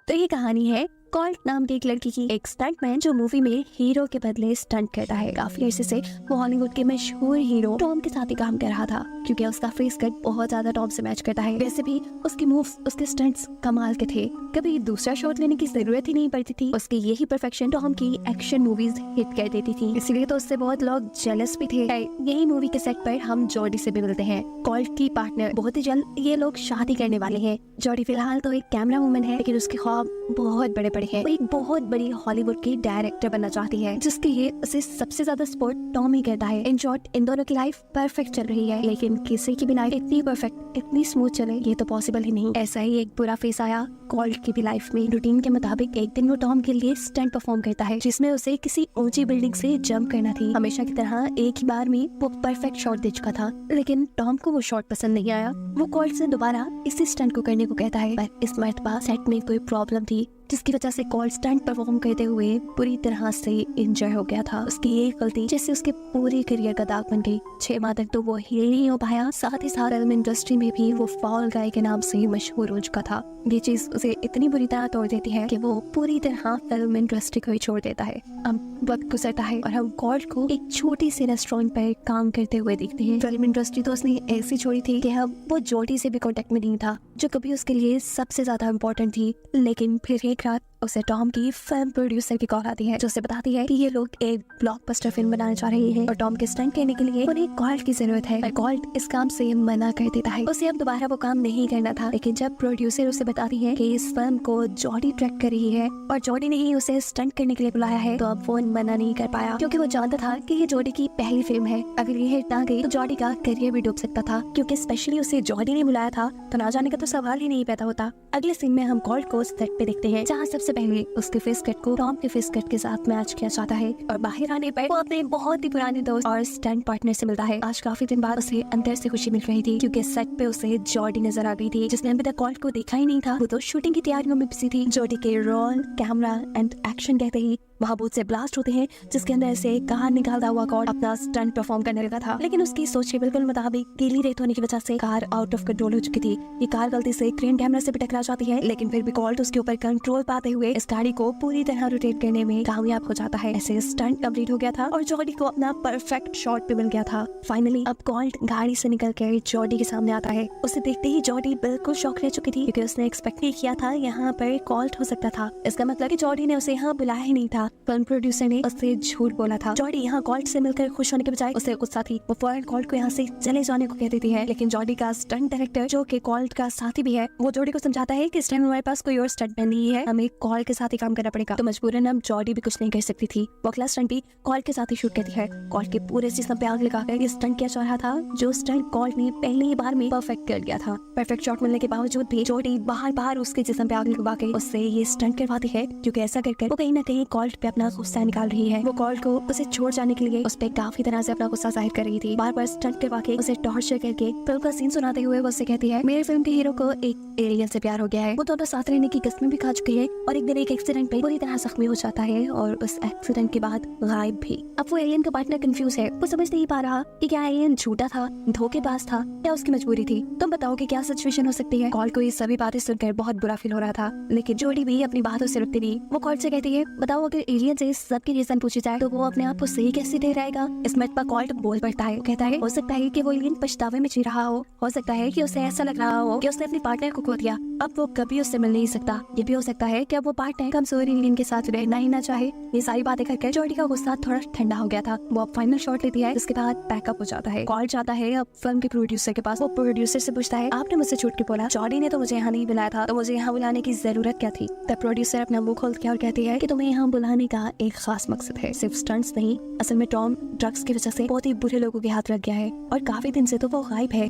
तो ये कहानी है कॉल्ट नाम की एक लड़की की। एक स्टंटमैन जो मूवी में हीरो के बदले स्टंट करता है। काफी अर्से से वो हॉलीवुड के मशहूर हीरो टॉम के साथ ही काम कर रहा था, क्योंकि उसका फेस कट बहुत ज्यादा टॉम से मैच करता है। वैसे भी उसके मूव्स, उसके स्टंट्स कमाल के थे। कभी दूसरा शॉट लेने की जरूरत ही नहीं पड़ती थी। उसकी यही परफेक्शन टॉम की एक्शन मूवीज हिट कर देती थी, इसलिए तो उससे बहुत लोग जेलस भी थे। यही मूवी के सेट पर हम जॉडी से भी मिलते हैं, कॉल्ट की पार्टनर। बहुत ही जल्द ये लोग शादी करने वाले हैं। जॉडी फिलहाल तो एक कैमरा वुमन है, लेकिन उसके ख्वाब बहुत बड़े बड़े हैं। वो एक बहुत बड़ी हॉलीवुड की डायरेक्टर बनना चाहती है, जिसके लिए उसे सबसे ज्यादा सपोर्ट टॉम ही करता है। इन शॉर्ट, इन दोनों की लाइफ परफेक्ट चल रही है, लेकिन किसी की भी लाइफ इतनी परफेक्ट, इतनी स्मूथ चले, ये तो पॉसिबल ही नहीं। ऐसा ही एक बुरा फेस आया कॉल्ट की भी लाइफ में। रूटीन के मुताबिक एक दिन वो टॉम के लिए स्टंट परफॉर्म करता है, जिसमें उसे किसी ऊंची बिल्डिंग से जंप करना थी। हमेशा की तरह एक ही बार में वो परफेक्ट शॉट दे चुका था, लेकिन टॉम को वो शॉट पसंद नहीं आया। वो कॉल्ट से दोबारा इसी स्टंट को करने को कहता है, पर इस मर्तबा सेट में कोई प्रॉब्लम थी, जिसकी वजह से कॉल्ट स्टंट परफॉर्म करते हुए पूरी तरह से इंजर हो गया था। उसकी ये गलती जिससे उसके पूरे करियर का दाग बन गई। 6 माह तक तो वो हील नहीं हो पाया, साथ ही साथ फिल्म इंडस्ट्री में भी वो फॉल गाय के नाम से मशहूर हो चुका था। ये चीज उसे इतनी बुरी तरह तोड़ देती है कि वो पूरी तरह फिल्म इंडस्ट्री को ही छोड़ देता है। अब वक्त गुजरता है और हम कॉल्ट को एक छोटी सी रेस्टोरेंट पर काम करते हुए देखते हैं। फिल्म इंडस्ट्री तो उसने ऐसी छोड़ी थी कि अब वो जॉडी से भी कॉन्टेक्ट में नहीं था, जो कभी उसके लिए सबसे ज्यादा इम्पोर्टेंट थी। लेकिन फिर एक रात उसे टॉम की फिल्म प्रोड्यूसर की कॉल आती है, जो उसे बताती है कि ये लोग एक ब्लॉकबस्टर फिल्म बनाने जा रहे हैं और टॉम के स्टंट करने के लिए उन्हें कॉल्ट की जरूरत है। पर कॉल्ट इस काम से मना कर देता है। उसे अब दोबारा वो काम नहीं करना था। लेकिन जब प्रोड्यूसर उसे बताती है कि इस फिल्म को जॉडी ट्रैक कर रही है और जॉडी ने ही उसे स्टंट करने के लिए बुलाया है, तो अब वो मना नहीं कर पाया, क्योंकि वो जानता था कि ये जॉडी की पहली फिल्म है। अगर ये हिट ना गई तो जॉडी का करियर भी डूब सकता था, क्योंकि स्पेशली उसे जॉडी ने बुलाया था, तो ना जाने का तो सवाल ही नहीं पैदा होता। अगले सीन में हम कॉल्ट को सेट पे देखते हैं, जहाँ सबसे पहले उसके फेस कट को टॉम के फेस कट के साथ मैच किया जाता है और बाहर आने पर वो अपने बहुत ही पुराने दोस्त और स्टंट पार्टनर से मिलता है। आज काफी दिन बाद उसे अंदर से खुशी मिल रही थी, क्योंकि सेट पे उसे जॉडी नजर आ गई थी, जिसने अभी तक कॉल्ट को देखा ही नहीं था। वो तो शूटिंग की तैयारियों में बिजी थी। जॉडी के रोल, कैमरा एंड एक्शन कहते ही वहाँ बहुत से ब्लास्ट होते हैं, जिसके अंदर से कार निकालता हुआ कॉल्ट अपना स्टंट परफॉर्म करने लगा था। लेकिन उसकी सोच के बिल्कुल मुताबिक गीली रेत होने की वजह से कार आउट ऑफ कंट्रोल हो चुकी थी। ये कार गलती से क्रेन कैमरा से भी टकरा जाती है, लेकिन फिर भी कॉल्ट उसके ऊपर कंट्रोल पाते हुए इस गाड़ी को पूरी तरह रोटेट करने में कामयाब हो जाता है। ऐसे स्टंट कंप्लीट हो गया था और जॉडी को अपना परफेक्ट शॉट पे मिल गया था। फाइनली अब कॉल्ट गाड़ी से निकल कर जॉडी के सामने आता है। उसे देखते ही जॉडी बिल्कुल शॉक रह चुकी थी, क्योंकि उसने एक्सपेक्ट नहीं किया था यहाँ पर कॉल्ट हो सकता था। इसका मतलब कि जॉडी ने उसे यहाँ बुलाया ही नहीं था। फिल्म प्रोड्यूसर ने उससे झूठ बोला था। जॉडी यहाँ कॉल्ट से मिलकर खुश होने के बजाय उसे गुस्सा थी। वो फौरन कॉल्ट को यहाँ से चले जाने को कह देती है, लेकिन जॉडी का स्टंट डायरेक्टर, जो कि कॉल्ट का साथी भी है, वो जॉडी को समझाता है कि इस टाइम हमारे पास कोई और स्टंटमैन नहीं है, हमें कॉल्ट के साथ ही काम करना पड़ेगा। तो मजबूरन अब जॉडी भी कुछ नहीं कर सकती थी। वो अगला स्टंट भी कॉल्ट के साथ ही शूट करती है। कॉल्ट के पूरे जिस्म पे आग लगाकर ये स्टंट किया जा रहा था, जो स्टंट कॉल्ट ने पहली बार में परफेक्ट कर लिया था। परफेक्ट शॉट मिलने के बावजूद भी जॉडी बार उसके जिस्म पे आग लगवा के उससे ये स्टंट करवाती है, क्योंकि ऐसा कर वो कहीं ना कहीं कॉल्ट पे अपना गुस्सा निकाल रही है। वो कॉल्ट को उसे छोड़ जाने के लिए उस पे काफी तरह से अपना गुस्सा जाहिर कर रही थी। बार बार स्टंट करवा के उसे टॉर्चर करके फिल्म का सीन सुनाते हुए वो उससे कहती है, मेरे फिल्म के हीरो को एक एलियन से प्यार हो गया है। वो दोनों साथ रहने की कस्में भी खा चुके हैं और एक दिन एक एक्सीडेंट पे पूरी तरह जख्मी हो जाता है और उस एक्सीडेंट के बाद गायब भी। अब वो एलियन का पार्टनर कंफ्यूज है। वो समझ नहीं पा रहा कि क्या एलियन झूठा था, धोखेबाज था, या उसकी मजबूरी थी। तुम बताओ कि क्या सिचुएशन हो सकती है। कॉल्ट को ये सभी बातें सुनकर बहुत बुरा फील हो रहा था, लेकिन जॉडी भी अपनी बातों से रुकती नहीं। वो कॉल्ट से कहती है, बताओ अगर एलियन से सबकी रीजन पूछी जाए तो वो अपने आप को सही कैसे ठहराएगा। इस मत पर कॉल्ट बोल पड़ता है, कहता है, हो सकता है कि वो एलियन पछतावे में जी रहा हो सकता है कि उसे ऐसा लग रहा हो कि उसने अपने पार्टनर को खो दिया, अब वो कभी उससे मिल नहीं सकता। ये भी हो सकता है कि अब वो पार्टनर कमजोर एलियन के साथ रहना ही ना चाहे। ये सारी बातें करके जॉडी का गुस्सा थोड़ा ठंडा हो गया था। वो अब फाइनल शॉट लेती है, उसके बाद पैकअप हो जाता है। कॉल्ट जाता है अब फिल्म के प्रोड्यूसर के पास। वो प्रोड्यूसर से पूछता है, आपने मुझसे छूट के बोला, जॉडी ने तो मुझे यहाँ नहीं बुलाया था, तो मुझे यहाँ बुलाने की जरूरत क्या थी। तब प्रोड्यूसर अपना मुंह खोलती है और कहती है कि तुम्हें यहाँ बुलाने का एक खास मकसद है, सिर्फ स्टंट्स नहीं। असल में टॉम ड्रग्स की वजह से बहुत ही बुरे लोगों के हाथ लग गया है और काफी दिन से तो वो गायब है।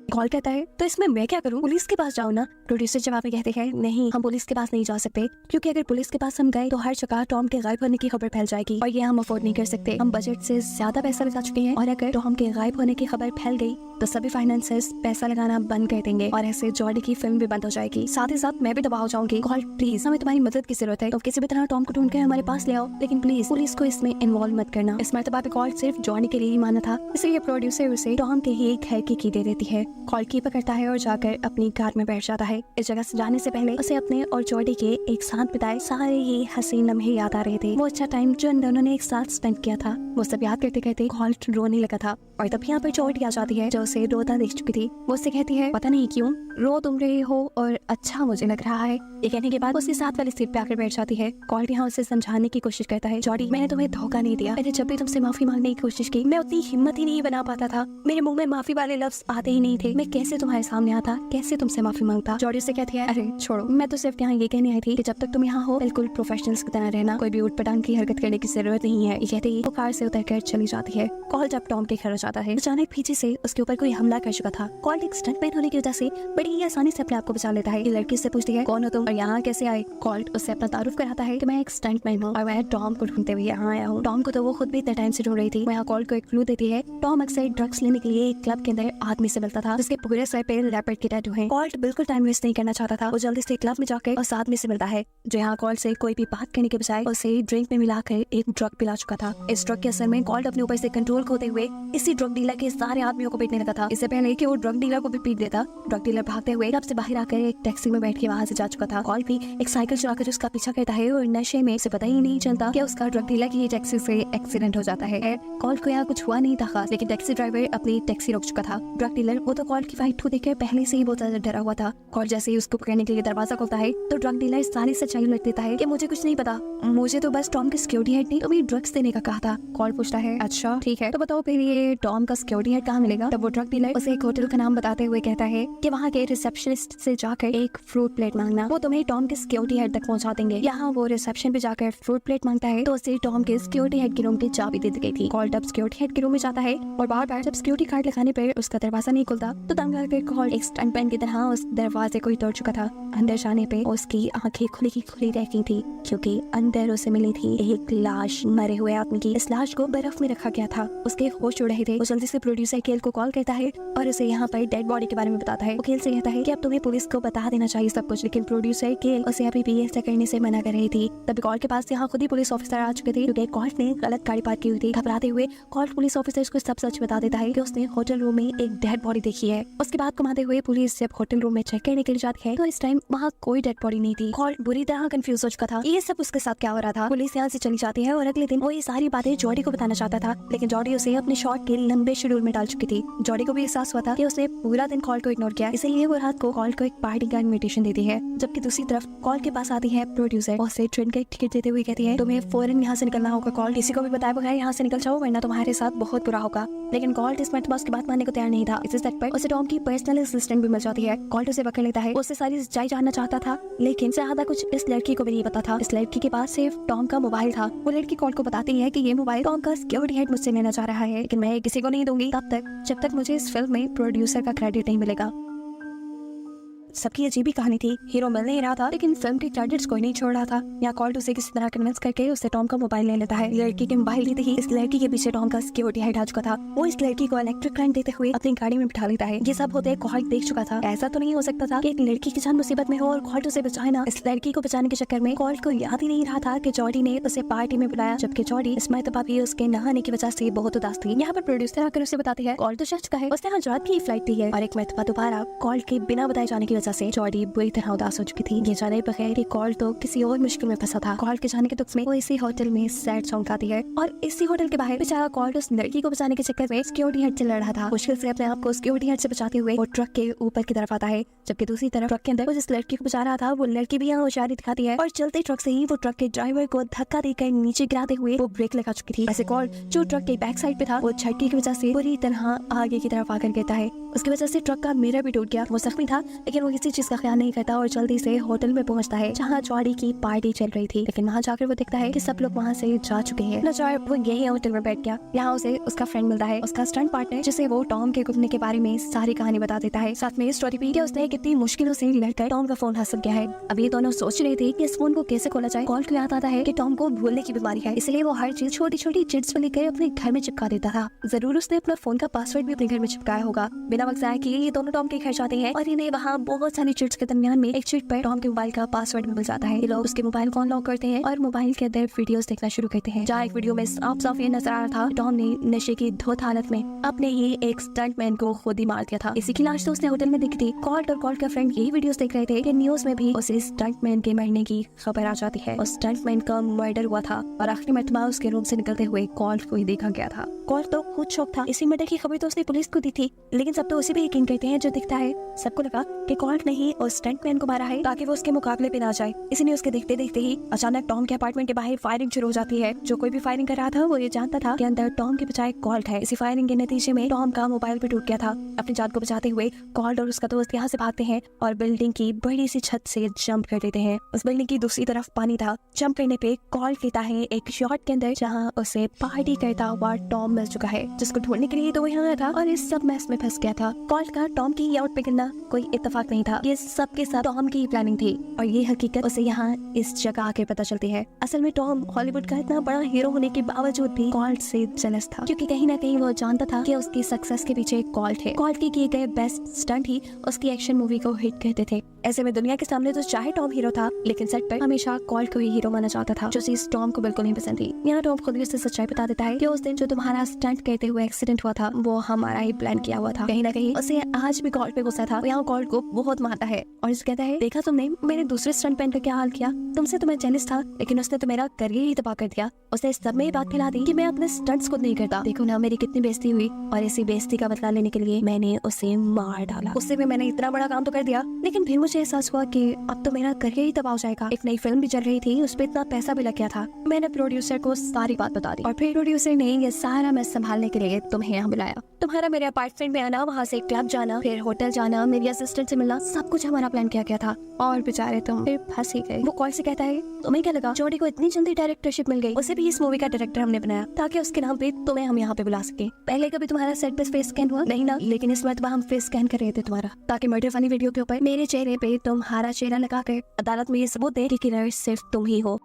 कॉल कहता है, तो इसमें मैं क्या करूं, पुलिस के पास जाओ ना। प्रोड्यूसर जवाब में कहते हैं, नहीं, हम पुलिस के पास नहीं जा सकते, क्योंकि अगर पुलिस के पास हम गए तो हर जगह टॉम के गायब होने की खबर फैल जाएगी और ये हम अफोर्ड नहीं कर सकते। हम बजट से ज्यादा पैसा लगा चुके हैं और अगर टॉम के गायब होने की खबर फैल गई तो सभी फाइनेंसर्स पैसा लगाना बंद कर देंगे और ऐसे जॉडी की फिल्म भी बंद हो जाएगी। साथ ही साथ मैं भी दबाव जाऊंगी। कॉल प्लीज, हमें तुम्हारी मदद की जरूरत है, तो किसी भी तरह टॉम को ढूंढ कर हमारे पास ले आओ, लेकिन प्लीज पुलिस को इसमें इन्वॉल्व मत करना। इस मर्तबा पे कॉल सिर्फ जॉनी के लिए ही माना था, इसलिए प्रोड्यूसर उसे टॉम के ही एक घर की दे देती है। कॉल की पकड़ता है और जाकर अपनी कार में बैठ जाता है। है इस जगह से जाने से पहले उसे अपने और जॉडी के एक साथ बिताए सारे ही हसीन लम्हे याद आ रहे थे। वो अच्छा टाइम जो इन दोनों ने एक साथ स्पेंड किया था वो सब याद करते करते कॉल्ट रोने लगा था। और तब यहाँ पर जॉडी आ जाती है जो उसे रोता देख चुकी थी। वो उससे कहती है पता नहीं क्यों रो तुम रहे हो और अच्छा मुझे लग रहा है। ये कहने के बाद उसके साथ वाली सीट पे आकर बैठ जाती है। कॉल्ट यहाँ उसे समझाने की कोशिश करता है, जॉडी मैंने तुम्हें धोखा नहीं दिया। मैंने जब भी तुमसे माफी मांगने की कोशिश की मैं उतनी हिम्मत ही नहीं बना पाता था। मेरे मुंह में माफी वाले लफ्ज आते ही नहीं थे। मैं कैसे तुम्हारे सामने आता, कैसे तुमसे माफी मांगता। जॉडी से कहती है अरे छोड़ो, मैं तो सिर्फ यहाँ ये कहने आई थी कि जब तक तुम यहाँ हो बिल्कुल प्रोफेशनल्स की तरह रहना, कोई भी उठपटांग की हरकत करने की जरूरत नहीं है। ये कहते ही वो कार से उतर कर चली जाती है। कॉल्ट जब टॉम के घर जाता है अचानक पीछे से उसके ऊपर कोई हमला कर चुका था। कॉल्ट एक स्टंटमैन होने की वजह से बड़ी ही आसानी से अपने आप को बचा लेता है। ये लड़की से पूछती है कौन हो तुम और यहाँ कैसे आए। कॉल्ट उससे अपना तारुफ कराता है कि मैं एक स्टंटमैन हूँ और मैं टॉम को ढूंढते हुए यहाँ आया हूँ। टॉम को तो वो खुद भी इतने टाइम से ढूंढ रही थी। वहाँ कॉल्ट को एक क्लू देती है। टॉम अक्सर ड्रग्स लेने के लिए एक क्लब के अंदर आदमी से मिलता था जिसके पूरे सर पे लेपर्ड के टैटू हैं। कॉल्ट बिल्कुल टाइम वेस्ट नहीं करना चाहता था। वो जल्दी से क्लब में जाकर उस आदमी से मिलता है जो यहाँ कॉल्ट से कोई भी बात करने के बजाय उसे ड्रिंक में मिलाकर एक ड्रग पिला चुका था। इस ड्रग के असर में कॉल्ट अपने ऊपर से कंट्रोल खोते हुए इसी ड्रग डीलर के सारे आदमियों को पीटने लगा था। इससे पहले कि वो ड्रग डीलर को भी पीट देता, ड्रग डीलर भागते हुए क्लब से बाहर आकर एक टैक्सी में बैठ के वहाँ से जा चुका था। कॉल्ट भी एक साइकिल चलाकर उसका पीछा करता है और नशे में उसे पता ही नहीं चलता कि उसका ड्रग डीलर की टैक्सी से एक्सीडेंट हो जाता है। कॉल्ट को यहाँ कुछ हुआ नहीं था खास, लेकिन टैक्सी ड्राइवर अपनी टैक्सी रोक चुका था। ड्रग डीलर वो तो कॉल्ट की फाइट को देखकर पहले से ही बहुत ज्यादा डरा हुआ था। कॉल्ट जैसे ही उसको पकड़ने के लिए दरवाजा खोलता है तो ड्रग डीलर सारी सच्चाई लग देता है कि मुझे कुछ नहीं पता, मुझे तो बस टॉम के सिक्योरिटी हेड ने तुम्हें ड्रग्स देने का कहा था। कॉल्ट पूछता है अच्छा ठीक है तो बताओ फिर ये टॉम का सिक्योरिटी हेड कहाँ मिलेगा। तब वो ड्रग डीलर उसे एक होटल का नाम बताते हुए कहता है कि वहाँ के रिसेप्शनिस्ट से जाकर एक फ्रूट प्लेट मांगना, वो तुम्हें टॉम के सिक्योरिटी हेड तक पहुँचा देंगे। यहाँ वो रिसेप्शन पे जाकर फ्रूट प्लेट मांगता है तो उसे टॉम के सिक्योरिटी हेड के रूम की चाबी दे दी गई थी। कॉल्ट अब सिक्योरिटी हेड के रूम में जाता है और बार बार जब सिक्योरिटी कार्ड लगाने पर उसका दरवाजा नहीं खुलता तो तंग आकर कॉल्ट एक स्टंटमैन की तरह उस दरवाजे को ही तोड़ चुका था। अंदर जाने पे उसकी आंखें खुली की खुली रह गई थी क्योंकि अंदर उसे मिली थी एक लाश मरे हुए आदमी की। इस लाश को बर्फ में रखा गया था, उसके होश उड़ रहे थे। वो जल्दी से प्रोड्यूसर केल को कॉल करता है और उसे यहाँ पर डेड बॉडी के बारे में बताता है। वो केल से कहता है कि अब तुम्हें पुलिस को बता देना चाहिए सब कुछ, लेकिन प्रोड्यूसर केल उसे अभी भी ऐसा करने से मना कर रही थी। तभी कॉल्ट के पास यहाँ खुद ही पुलिस ऑफिसर आ चुके थे क्योंकि कॉल्ट ने गलत गाड़ी पार्क की हुई थी। घबराते हुए कॉल्ट पुलिस ऑफिसर को सब सच बता देता है कि उसने होटल रूम में एक डेड बॉडी देखी है। उसके बाद घुमाते हुए पुलिस जब होटल रूम में चेक करने के लिए जाती है तो इस टाइम वहाँ कोई डेड बॉडी नहीं थी। कॉल्ट बुरी तरह कंफ्यूज हो चुका था ये सब उसके साथ क्या हो रहा था। पुलिस यहाँ से चली जाती है और अगले दिन वो ये सारी बातें जॉडी को बताना चाहता था, लेकिन जॉडी उसे अपने शॉट के लंबे शेड्यूल में डाल चुकी थी। जॉडी को भी एहसास हुआ था कि उसने पूरा दिन कॉल्ट को इग्नोर किया, इसलिए वो रात को कॉल्ट को एक पार्टी का इनविटेशन देती है। जबकि दूसरी तरफ कॉल्ट के पास आती है प्रोड्यूसर, उसे ट्रेन का टिकट देते हुए कहती है तुम्हें फौरन यहाँ से निकलना होगा कॉल्ट, किसी को भी बताए बगैर यहाँ से निकल जाओ वरना तुम्हारे साथ बहुत बुरा होगा। लेकिन कॉल्ट इस बॉस की बात मानने को तैयार नहीं था। इसी सेट पर उसे टॉम की पर्सनल असिस्टेंट भी मिल जाती है। कॉल्ट उसे पकड़ लेता है, उससे सारी सच्चाई जानना चाहता था, लेकिन ज्यादा कुछ इस लड़की को भी नहीं पता था। इस लड़की के पास सिर्फ टॉम का मोबाइल था। वो लड़की कॉल्ट को बताती है कि ये मोबाइल टॉम का सिक्योरिटी हेड मुझसे लेना चाह रहा है, लेकिन मैं किसी को नहीं दूंगी तब तक जब तक मुझे इस फिल्म में प्रोड्यूसर का क्रेडिट नहीं मिलेगा। सबकी अजीब ही कहानी थी, हीरो मिल नहीं रहा था लेकिन फिल्म के क्रेडिट्स कोई नहीं छोड़ रहा था। यहाँ कॉल्ट उसे किसी तरह कन्विंस करके उससे टॉम का मोबाइल ले लेता है। लड़की के मोबाइल लेते ही इस लड़की के पीछे टॉम का सिक्योरिटी हेड आ चुका था। वो इस लड़की को इलेक्ट्रिक करंट देते हुए अपनी गाड़ी में बिठा लेता है। ये सब होते कॉल्ट देख चुका था। ऐसा तो नहीं हो सकता था कि एक लड़की की जान मुसीबत में हो और कॉल्ट उसे बचाए ना। इस लड़की को बचाने के चक्कर में कॉल्ट को याद ही नहीं रहा था कि जॉडी ने उसे पार्टी में बुलाया, जबकि जॉडी इस मरतबा भी उसके नहाने की वजह से बहुत उदास थी। यहाँ पर प्रोड्यूसर आकर उसे बताती है कॉल्ट तो सच का है, उसने आज रात की फ्लाइट ली है। और एक मरतबा दोबारा कॉल्ट के बिना बताए जाने की वजह से जॉडी बुरी तरह उदास हो चुकी थी। ये जाने बगैर कि कॉल्ट तो किसी और मुश्किल में फंसा था। कॉल्ट के जाने के दुख में वो इसी होटल में सैड सॉन्ग गाती है और इसी होटल के बाहर बेचारा कॉल्ट उस लड़की को बचाने के चक्कर में सिक्योरिटी हेड से लड़ रहा था। मुश्किल से अपने आप को सिक्योरिटी हेड से बचाते हुए वो ट्रक के ऊपर की तरफ आता है, जबकि दूसरी तरफ ट्रक के अंदर वो जिस लड़की को बचा रहा था वो लड़की भी यहाँ होशियारी दिखाती है और चलते ट्रक से ही वो ट्रक के ड्राइवर को धक्का देकर नीचे गिराते हुए वो ब्रेक लगा चुकी थी। ऐसे कॉल्ट जो ट्रक के बैक साइड पे था वो झटके की वजह से पूरी तरह आगे की तरफ आकर गिरता है। उसकी वजह से ट्रक का मिरर भी टूट गया। वो जख्मी था लेकिन वो किसी चीज का ख्याल नहीं करता और जल्दी से होटल में पहुंचता है जहाँ जॉडी की पार्टी चल रही थी। लेकिन वहाँ जाकर वो देखता है कि सब लोग वहाँ से जा चुके हैं। लाचार वो यही होटल में बैठ गया। यहाँ उसे उसका फ्रेंड मिलता है, उसका स्टंट पार्टनर, जिसे वो टॉम के गुमने के बारे में सारी कहानी बता देता है। साथ में स्टोरी भी कि उसने कितनी मुश्किलों से लड़कर टॉम का फोन हासिल किया है। अब ये दोनों सोच रहे थे कि इस फोन को कैसे खोला जाए। कॉल्ट को याद आता है कि टॉम को भूलने की बीमारी है, इसलिए वो हर चीज छोटी छोटी चिट्स में लेकर अपने घर में चिपका देता था। जरूर उसने अपना फोन का पासवर्ड भी अपने घर में चिपकाया होगा। बिना बिना वक्त जाए किए ये दोनों टॉम के घर जाते हैं और इन्हें वहाँ बहुत सारी चिट्स के दरमियान में एक चिट पर टॉम के मोबाइल का पासवर्ड मिल जाता है। ये लोग उसके मोबाइल को अनलॉक करते हैं और मोबाइल के अंदर वीडियोस देखना शुरू करते हैं, जहाँ एक वीडियो में साफ साफ ये नजर आ रहा था टॉम ने नशे की धुत हालत में अपने ही एक स्टंटमैन को खुद ही मार दिया था। इसी की लाश तो उसने होटल में दिखी थी। कॉल्ट और कॉल्ट का फ्रेंड यही वीडियोस देख रहे थे कि न्यूज में भी उसे स्टंटमैन के मरने की खबर आ जाती है और स्टंटमैन का मर्डर हुआ था और आखिरी मर्तबा उसके रूम से निकलते हुए कॉल्ट को ही देखा गया था। कॉल्ट तो खुद शौक था। इसी मर्डर की खबर तो उसने पुलिस को दी थी, लेकिन सब तो उसी पे यकीन करते हैं जो दिखता है। सबको लगा कि कॉल्ट ने ही उस स्टंटमैन को मारा है ताकि वो उसके मुकाबले पे ना जाए। इसी न्यूज के देखते देखते ही अचानक टॉम के अपार्टमेंट के बाहर फायरिंग शुरू हो जाती है। जो कोई भी फायरिंग कर रहा था वो ये जानता था कि अंदर टॉम के बजाय कॉल्ट है। इसी फायरिंग के नतीजे में टॉम का मोबाइल भी टूट गया था। अपनी जान को बचाते हुए कॉल्ट और उसका दोस्त यहाँ से भागते हैं और बिल्डिंग की बड़ी सी छत से जंप कर देते हैं। उस बिल्डिंग की दूसरी तरफ पानी था। जंप करने पे कॉल्ट लेता है एक शॉट के अंदर, जहाँ उसे पार्टी करता हुआ टॉम मिल चुका है, जिसको ढूंढने के लिए तो यहाँ आया था और इस सब मैस में फंस गया था। कॉल्ट का टॉम की आउट पे गिरना कोई इत्तेफाक नहीं था, ये सब के साथ टॉम की प्लानिंग थी और ये हकीकत उसे यहाँ इस जगह आके पता चलती है। असल में टॉम हॉलीवुड का इतना बड़ा हीरो होने के बावजूद भी कॉल्ट से जेलस था, क्योंकि कहीं ना कहीं वो जानता था कि उसकी सक्सेस के पीछे कॉल्ट है। कॉल्ट के किए गए बेस्ट स्टंट ही उसकी एक्शन मूवी को हिट करते थे। ऐसे में दुनिया के सामने तो चाहे टॉम हीरो था, लेकिन सेट पर हमेशा कॉल्ट को ही हीरो माना जाता था, जो चीज टॉम को बिल्कुल नहीं पसंद थी। यहाँ टॉम खुद ही उसे सच्चाई बता देता है कि उस दिन जो तुम्हारा स्टंट करते हुए एक्सीडेंट हुआ था वो हमारा ही प्लान किया हुआ था। कहीं ना कहीं उसे आज भी कॉल्ट पे गुस्सा था। यहाँ कॉल्ट को बहुत मारता है और इसे कहता है, देखा तुमने मेरे दूसरे स्टंट पैन का क्या हाल किया? तुमसे तो मैं जेलस था, लेकिन उसने तो मेरा करियर ही तबाह कर दिया। उसने सब में ये बात फैला दी कि मैं अपने स्टंट्स खुद नहीं करता। देखो ना मेरी कितनी बेइज्जती हुई, और इसी बेइज्जती का बदला लेने के लिए मैंने उसे मार डाला। उससे भी मैंने इतना बड़ा काम तो कर दिया, लेकिन फिर मुझे एहसास हुआ कि अब तो मेरा करियर ही तबाह हो जाएगा। एक नई फिल्म भी चल रही थी, उस पर इतना पैसा भी लग गया था। मैंने प्रोड्यूसर को सारी बात बता दी और फिर प्रोड्यूसर ने ये सारा मैस संभालने के लिए तुम्हें यहाँ बुलाया। तुम्हारा मेरे अपार्टमेंट में आना, वहाँ से क्लब जाना, फिर होटल जाना, मेरी असिस्टेंट से मिलना, सब कुछ हमारा प्लान किया गया था और बेचारे तुम फिर फंस ही गए। वो कॉल से कहता है, तुम्हें क्या लगा जॉडी को इतनी जल्दी डायरेक्टरशिप मिल गई? उसे भी इस मूवी का डायरेक्टर हमने बनाया ताकि उसके नाम पे तुम्हें हम यहाँ पे बुला सके। पहले कभी तुम्हारा सेट पे फेस स्कैन हुआ नहीं ना, लेकिन इस मरतबा हम फेस स्कैन कर रहे थे तुम्हारा, ताकि मर्डर वाली वीडियो के ऊपर मेरे चेहरे पे तुम्हारा चेहरा लगा कर अदालत में ये सबूत दे कि किलर सिर्फ तुम ही हो।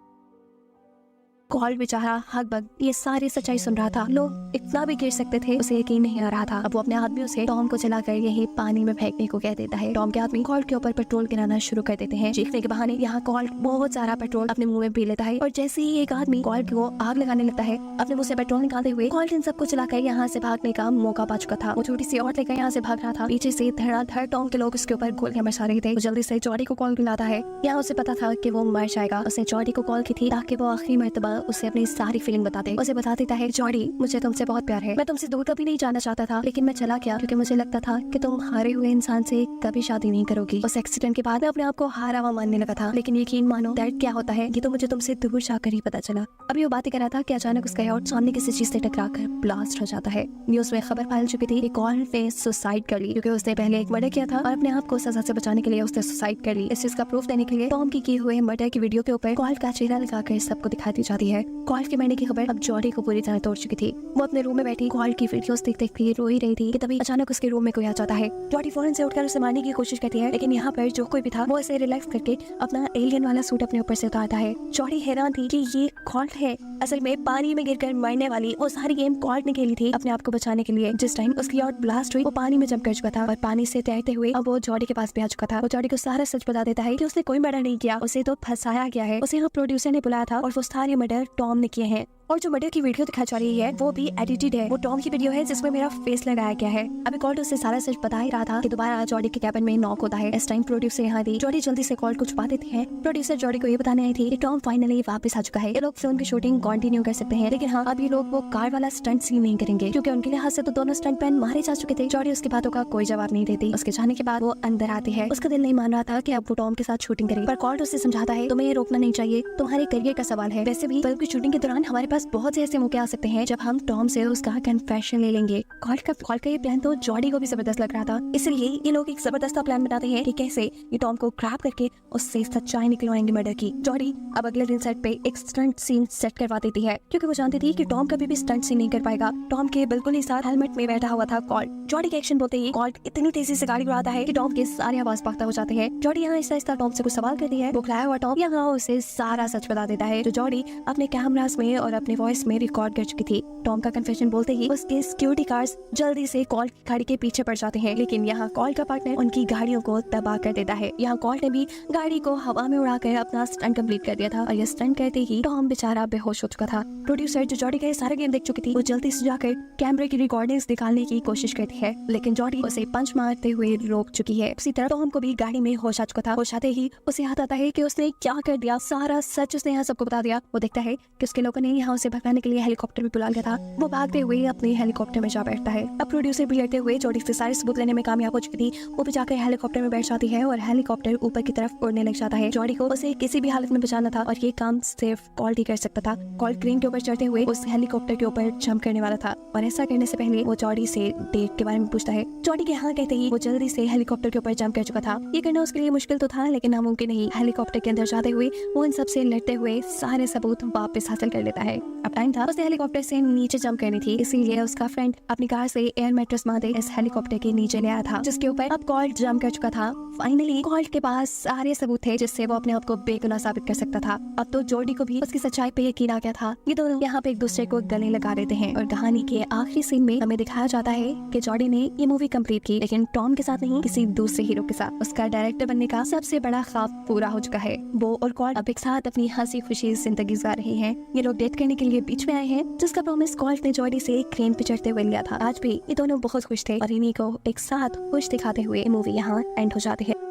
कॉल्ट बेचारा हकबक ये सारी सच्चाई सुन रहा था। लोग इतना भी गिर सकते थे, उसे यकीन नहीं आ रहा था। अब वो अपने आदमी उसे टॉम को चलाकर यही पानी में फेंकने को कह देता है। टॉम के आदमी कॉल्ट के ऊपर पेट्रोल गिराना शुरू कर देते हैं। चीखने के बहाने यहाँ कॉल्ट बहुत सारा पेट्रोल अपने मुंह में पी लेता है और जैसे ही एक आदमी कॉल्ट को आग लगाने लगता है अपने मुंह से पेट्रोल निकालते हुए, कॉल्ट इन सबको चलाकर यहाँ से भागने का मौका पा चुका था। वो छोटी सी औरत लेकर यहाँ से भाग रहा था। पीछे से धड़ाधड़ टॉम के लोग उसके ऊपर गोलियां बरसा रहे थे। जल्दी से जॉडी को कॉल मिलाता है। यहाँ उसे पता था कि वो मर जाएगा। उसने जॉडी को कॉल की थी ताकि वो आखिरी मर्तबा उसे अपनी सारी फीलिंग बता दे। उसे बता देता है, जॉडी मुझे तुमसे बहुत प्यार है, मैं तुमसे दूर कभी नहीं जाना चाहता था, लेकिन मैं चला गया क्योंकि मुझे लगता था कि तुम हारे हुए इंसान से कभी शादी नहीं करोगी। उस एक्सीडेंट के बाद अपने आप को हारा हुआ मानने लगा था, लेकिन यकीन मानो दर्द क्या होता है ये तो मुझे तुमसे दूर जाकर ही पता चला। अभी वो बातें कर रहा था कि अचानक उसका यार्ड सामने किसी चीज से टकराकर ब्लास्ट हो जाता है। न्यूज में खबर फैल चुकी थी कि कॉल्ट ने सुसाइड कर ली, क्योंकि उसने पहले एक मर्डर किया था और अपने आप को सजा से बचाने के लिए उसने सुसाइड कर ली। इस चीज का प्रूफ देने के लिए टॉम की किए हुए मर्डर की वीडियो के ऊपर कॉल्ट का चेहरा लगाकर सबको दिखाई दी जाती है। कॉल्ट के मरने की खबर अब जॉडी को पूरी तरह तोड़ चुकी थी। वो अपने रूम में बैठी कॉल्ट की वीडियोस देखती रो ही रही थी कि तभी अचानक उसके रूम में कोई आ जाता है। जॉडी फौरन से उठकर उसे मारने की कोशिश करती है, लेकिन यहाँ पर जो कोई भी था वो उसे रिलैक्स करके अपना एलियन वाला सूट अपने ऊपर से उतारता है। जॉडी हैरान थी कि ये कॉल्ट है। असल में पानी में गिरकर मरने वाली वो सारी गेम कॉल्ट ने खेली थी अपने आप को बचाने के लिए। जिस टाइम उसकी यार्ड ब्लास्ट हुई वो पानी में जंप कर चुका था और पानी से तैरते हुए अब वो जॉडी के पास भी आ चुका था। वो जॉडी को सारा सच बता देता है कि उसने कोई मर्डर नहीं किया, उसे तो फंसाया गया है। उसे यहाँ प्रोड्यूसर ने बुलाया था और वो सारे मर्डर टॉम ने किए हैं। और जो मर्डर की वीडियो दिखाई जा रही है वो भी एडिटेड है। वो टॉम की वीडियो है जिसमें मेरा फेस लगाया गया है। अभी कॉल्ट उससे सारा सच बता ही रहा था कि दोबारा जॉडी के कैबिन में नॉक होता है। इस टाइम प्रोड्यूसर यहाँ थी। जॉडी जल्दी से कॉल्ट को छुपा देती है। प्रोड्यूसर जॉडी को ये बताने आई थी कि टॉम फाइनली वापस आ चुका है। ये लोग फिल्म की शूटिंग कंटिन्यू कर सकते हैं, लेकिन हाँ अब ये लोग वो कार वाला स्टंट सीन नहीं करेंगे, क्योंकि उनके लिहाज से तो दोनों स्टंट मैन मारे जा चुके थे। जॉडी उसकी बातों का कोई जवाब नहीं देती। उसके जाने के बाद वो अंदर आती है। उसका दिल नहीं मान रहा था कि अब वो टॉम के साथ शूटिंग करे, पर कॉल्ट उसे समझाता है तुम्हें ये रोकना नहीं चाहिए, तुम्हारे करियर का सवाल है। वैसे भी फिल्म की शूटिंग के दौरान हमारे पास बहुत से ऐसे आ सकते हैं जब हम टॉम से उसका कन्फेशन ले लेंगे। कॉल्ट का ये प्लान तो जॉडी को भी जबरदस्त लग रहा था, इसलिए ये लोग एक जबरदस्त प्लान बनाते हैं कि कैसे ये टॉम को ग्रैब करके उससे सच्चाई निकलवाएंगे मर्डर की। जॉडी अब अगले दिन सेट पे एक स्टंट सीन सेट करवा देती है, क्योंकि वो जानती थी कि टॉम कभी भी स्टंट सीन नहीं कर पाएगा। टॉम के बिल्कुल ही साथ हेलमेट में बैठा हुआ था कॉल्ट। जॉडी के एक्शन बोलते ही कॉल्ट इतनी तेजी से गाड़ी उड़ाता है कि टॉम के सारे आवाज पागता हो जाते हैं। जॉडी यहाँ आहिस्ता टॉम से कुछ सवाल करती है। बुखलाया हुआ टॉम यहाँ उसे सारा सच बता देता है, जो जॉडी अपने कैमरास में और अपने अपने वॉइस में रिकॉर्ड कर चुकी थी। टॉम का कन्फेशन बोलते ही उसके सिक्योरिटी गार्ड्स जल्दी से कॉल की गाड़ी के पीछे पड़ जाते हैं, लेकिन यहाँ कॉल का पार्टनर उनकी गाड़ियों को तबाह कर देता है। यहाँ कॉल ने भी गाड़ी को हवा में उड़ाकर अपना स्टंट कंप्लीट कर दिया था और ये स्टंट करते ही टॉम बेचारा बेहोश हो चुका था। प्रोड्यूसर जो जॉडी का सारा गेम देख चुकी थी, वो जल्दी से जाकर कैमरे की रिकॉर्डिंग्स निकालने की कोशिश करती है, लेकिन जॉडी उसे पंच मारते हुए रोक चुकी है। उसी तरह टॉम को भी गाड़ी में होश आ चुका था। होश आते ही उसे याद आता है कि उसने क्या कर दिया, सारा सच उसने यहाँ सबको बता दिया। वो देखता है कि उसके लोगों ने यहाँ उसे भगाने के लिए हेलीकॉप्टर भी बुला लिया था। वो भागते हुए अपने हेलीकॉप्टर में जा बैठता है। अब प्रोड्यूसर भी लड़ते हुए जॉडी से सारे सबूत लेने में कामयाब हो चुकी थी। वो भी जाकर हेलीकॉप्टर में बैठ जाती है और हेलीकॉप्टर ऊपर की तरफ उड़ने लग जाता है। जॉडी को उसे किसी भी हालत में बचाना था और ये काम सिर्फ कॉल ही कर सकता था। कॉल क्रेन के ऊपर चढ़ते हुए उस हेलीकॉप्टर के ऊपर जंप करने वाला था और ऐसा करने से पहले वो जॉडी से डेट के बारे में पूछता है। जॉडी के हाँ कहते ही वो जल्दी से हेलीकॉप्टर के ऊपर जंप कर चुका था। ये करना उसके लिए मुश्किल तो था, लेकिन नामुमकिन नहीं। हेलीकॉप्टर के अंदर जाते हुए वो इन सबसे लड़ते हुए सारे सबूत वापस हासिल कर लेता है। अब टाइम था उसे हेलीकॉप्टर से नीचे जंप करनी थी, इसीलिए उसका फ्रेंड अपनी कार से एयर मैट्रेस मारते इस हेलीकॉप्टर के नीचे ले आया था, जिसके ऊपर अब कॉल जंप कर चुका था। फाइनली कॉल के पास सारे सबूत थे जिससे वो अपने आप को बेगुनाह साबित कर सकता था। अब तो जॉडी को भी उसकी सच्चाई पे यकीन आ गया था। ये दोनों यहाँ पे एक दूसरे को गले लगा देते हैं और कहानी के आखिरी सीन में हमें दिखाया जाता है कि जॉडी ने ये मूवी कंप्लीट की, लेकिन टॉम के साथ नहीं, किसी दूसरे हीरो के साथ। उसका डायरेक्टर बनने का सबसे बड़ा ख्वाब पूरा हो चुका है। वो और कॉल अब एक साथ अपनी हंसी खुशी जिंदगी गुजार रहे हैं। ये लोग डेट करने के लिए बीच में आए हैं, जिसका प्रॉमिस कॉल ने जॉडी से क्रेन पे चढ़ते हुए लिया था। आज भी ये दोनों बहुत खुश थे और इन्हीं को एक साथ खुश दिखाते हुए मूवी यहाँ एंड हो जाती है।